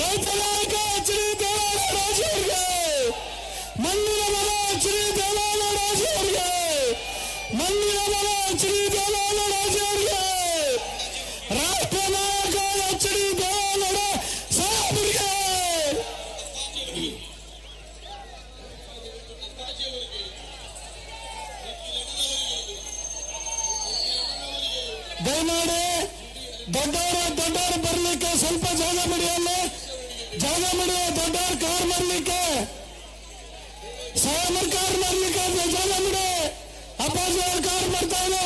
ರೈತ ನಾಯಕ H D Deve Gowda ಅವರಿಗೆ, ಮಣ್ಣಿನ ಮಗ ಎಚ್ ಡಿ ದೇವೇಗೌಡ ಅವರಿಗೆ, ಮಣ್ಣಿನ ಮಗ ಎಚ್ ಡಿ ದೇವೇಗೌಡ ಅವರಿಗೆ, ರಾಷ್ಟ್ರ ನಾಯಕ ಎಚ್ ಡಿ ದೇವೇಗೌಡ ಸಾಹೇಬರಿಗೆ, ದಯಮಾಡಿ ದೊಡ್ಡವರು ಬರ್ಲಿಕ್ಕೆ ಸ್ವಲ್ಪ ಜಾಗ ಮಾಡಿಯಲ್ಲ, ಜಾಗ ಮಾಡಿ ದೊಡ್ಡವ್ರ ಕಾರ್ ಮಾಡ್ಲಿಕ್ಕೆ, ಸಾಹೇಬರ್ ಕಾರ್ ಮಾಡ್ಲಿಕ್ಕೆ ಜಾಗ ಮಾಡಿ. ಅಪ್ಪಾಜಿ ಅವ್ರ ಕಾರ್ ಮಾಡ್ತಾನೆ.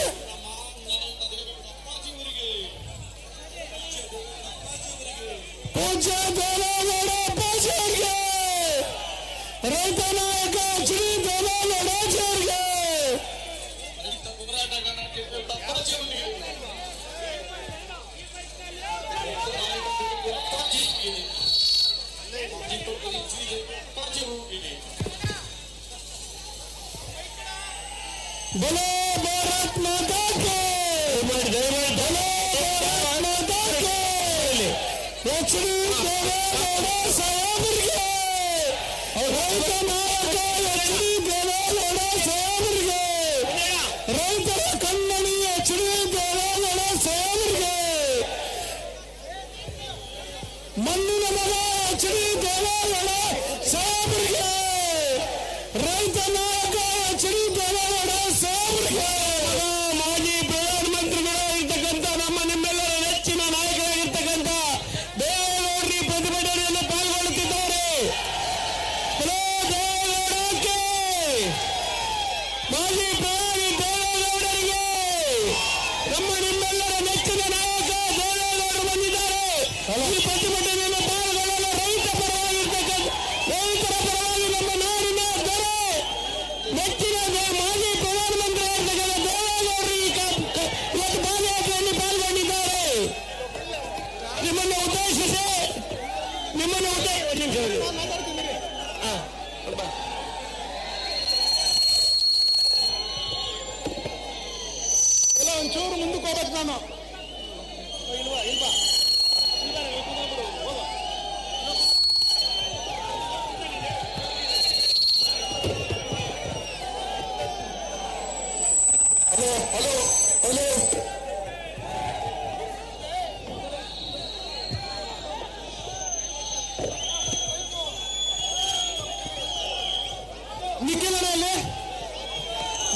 ಪೂಜ್ಯ ದೇವೇಗೌಡ ಅಪ್ಪಾಜಿ ಅವರಿಗೆ, ರೈತ ನಾಯಕ ಶ್ರೀ ದೇವೇಗೌಡ ಅವರಿಗೆ, बोलो भारत माता के, बोलो भारत माता के, एच डी देवेगौಡ ಸಾಹೇಬರಿಗೆ, ರೈತ ನಾಯಕ ಎಚ್ ಡಿ ದೇವೇಗೌಡ ಸಾಹೇಬರಿಗೆ, ರೈತರ ಕಣ್ಣಣಿ ಎಚ್ ಡಿ ದೇವೇಗೌಡ ಸಾಹೇಬರಿಗೆ, ಮಣ್ಣಿನ ಮಗ ಎಚ್ ಡಿ ದೇವೇಗೌಡ ಸಾಹೇಬರಿಗೆ, ರೈತ ನಾಯಕ ಎಚ್ ಡಿ ದೇವೇಗೌಡ ಸಾಹೇಬರಿಗೆ, ಮಾಜಿ ಪ್ರಧಾನಮಂತ್ರಿಗಳಾಗಿರ್ತಕ್ಕಂಥ ನಮ್ಮ ನಿಮ್ಮೆಲ್ಲರ ನೆಚ್ಚಿನ ನಾಯಕರಾಗಿರ್ತಕ್ಕಂಥ ದೇವೇಗೌಡರಿ ಪ್ರತಿಭಟನೆಯಲ್ಲಿ ಪಾಲ್ಗೊಳ್ಳುತ್ತಿದ್ದಾರೆ. ದೇವೇಗೌಡಕ್ಕೆ, ಮಾಜಿ ಪ್ರಧಾನಿ ದೇವೇಗೌಡರಿಗೆ, ನಮ್ಮ ನಿಮ್ಮೆಲ್ಲರ ನೆಚ್ಚಿನ ನಾಯಕ ದೇವೇಗೌಡರು ಬಂದಿದ್ದಾರೆ. ಈ ಪ್ರತಿಭಟನೆಯನ್ನು ಪಾಲ್ಗೊಳ್ಳಲು ರೈತರ ಪರವಾಗಿ ನಮ್ಮ ನಾಡಿನ ದೊರೆ ನೆಚ್ಚಿನ ಮಾಜಿ ಪ್ರಧಾನಮಂತ್ರಿ ಆಗಿರ್ತಕ್ಕಂಥ ದೇವೇಗೌಡರು ಇವತ್ತು ಪಾದಯಾತ್ರೆಯಲ್ಲಿ ಪಾಲ್ಗೊಂಡಿದ್ದಾರೆ. ನಿಮ್ಮನ್ನು ಉದ್ದೇಶಿಸಿ ಎಲ್ಲ ಒಂಚೂರು ಮುಂದಕ್ಕೆ ಹೋಗ್ಬೇಕು. ನಾನು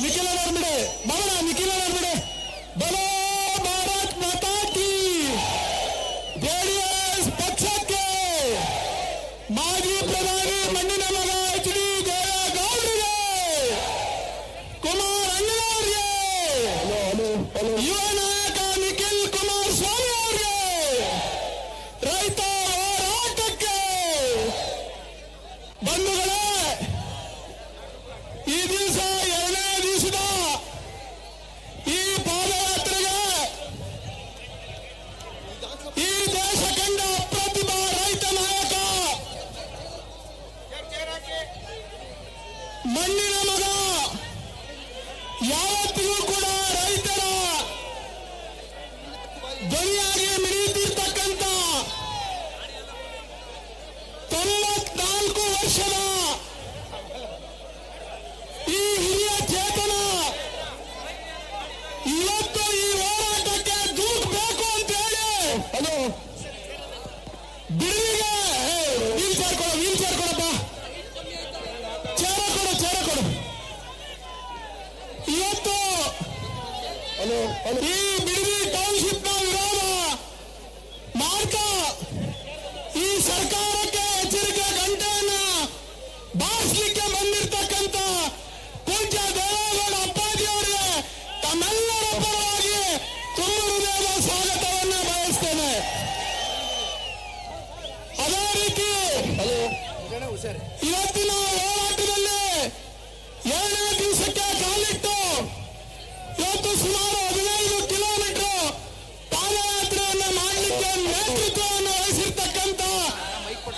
ನಿಖಿಲನವ್ರು ಬಿಡೆ ಬಾಬಣ, ನಿಖಿಲನವ್ರು ಬಿಡೆ. ಬಲೋ ಭಾರತ್ ಮಾತಾ ಕಿ, ಜೆಡಿಎಸ್ ಪಕ್ಷಕ್ಕೆ ಮಾಜಿ ಪ್ರಧಾನಿ ಮಣ್ಣಿನ ಮಗ ಎಚ್ ಡಿ ದೇವೇಗೌಡರಿಗೆ, ಕುಮಾರ್ ಅಣ್ಣನವರಿಗೆ, ಯುವ ನಾಯಕ ನಿಖಿಲ್ ಕುಮಾರಸ್ವಾಮಿ ಅವರಿಗೆ, ರೈತ ಹೋರಾಟಕ್ಕೆ ಬಂಧುಗಳೇ, ಈ ದಿವಸ ಎರಡನೇ ದಿವಸದ ಈ ಪಾದಯಾತ್ರೆಗೆ ಈ ದೇಶ ಕಂಡ ಅಪ್ರತಿಭ ರೈತ ನಾಯಕ ಮಣ್ಣಿನ ಮಗ, ಯಾವತ್ತಿಗೂ ಕೂಡ ರೈತರ ಧ್ವನಿಯಾಗಿ ಮಿಡಿಯುತ್ತಿರ್ತಕ್ಕಂಥ 94 ವರ್ಷದ ಈ ಹಿರಿಯ ಚೇತನ ಇವತ್ತು ಈ ಹೋರಾಟಕ್ಕೆ ದೂಕಬೇಕು ಅಂತ ಹೇಳಿ ಬಿಡುವಿಗೆ ವೀಲ್ ಚೇರ್ ಕೊಡಪ್ಪ, ಚೇರ ಕೊಡು. ಇವತ್ತು ಈ ಬಿಡುವಿ ಟೌನ್ಶಿಪ್ ನ ವಿರೋಧ ಮಾಡ್ತಾ ಈ ಸರ್ಕಾರಕ್ಕೆ ಎಚ್ಚರಿಕೆ ಗಂಟೆಯನ್ನ ಬಾರಿಸಲಿಕ್ಕೆ ಬಂದಿರತಕ್ಕಂಥ ಪೂಜ್ಯ ದೇವೇಗೌಡ ಅಪ್ಪಾಜಿ ಅವರಿಗೆ ತಮ್ಮೆಲ್ಲರ ಪರವಾಗಿ ತುಂಬ ಹೃದಯದ ಸ್ವಾಗತವನ್ನ ಬಯಸ್ತೇನೆ. ಅದೇ ರೀತಿ ಇವತ್ತಿನ ಹೋರಾಟದಲ್ಲಿ 7ನೇ ದಿವಸಕ್ಕೆ ಕಾಲಿಟ್ಟು ಇವತ್ತು ಸುಮಾರು 15 ಕಿಲೋಮೀಟರ್ ಪಾದಯಾತ್ರೆಯನ್ನು ಮಾಡಲಿಕ್ಕೆ ನೇತೃತ್ವವನ್ನು ವಹಿಸಿರ್ತಕ್ಕಂಥ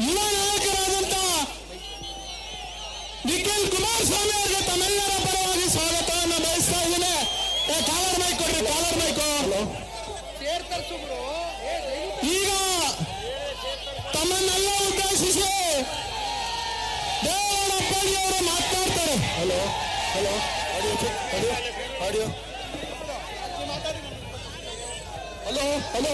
ಯುವ ನಾಯಕರಾದಂಥ ನಿಖಿಲ್ ಕುಮಾರಸ್ವಾಮಿ ಅವರಿಗೆ ತಮ್ಮೆಲ್ಲರ ಪರವಾಗಿ ಸ್ವಾಗತವನ್ನು ಬಯಸ್ತಾ ಇದ್ದೇನೆ. ಕಾಲರ್ ಮೈಕ್ ಕೊಡ್ರಿ, ಕಾಲರ್ ಮೈಕು. ಈಗ ತಮ್ಮನ್ನೆಲ್ಲ ದೇವರಾಜ್ ಅವರು ಮಾತನಾಡ್ತಾರೆ. Hello hello audio audio audio hello hello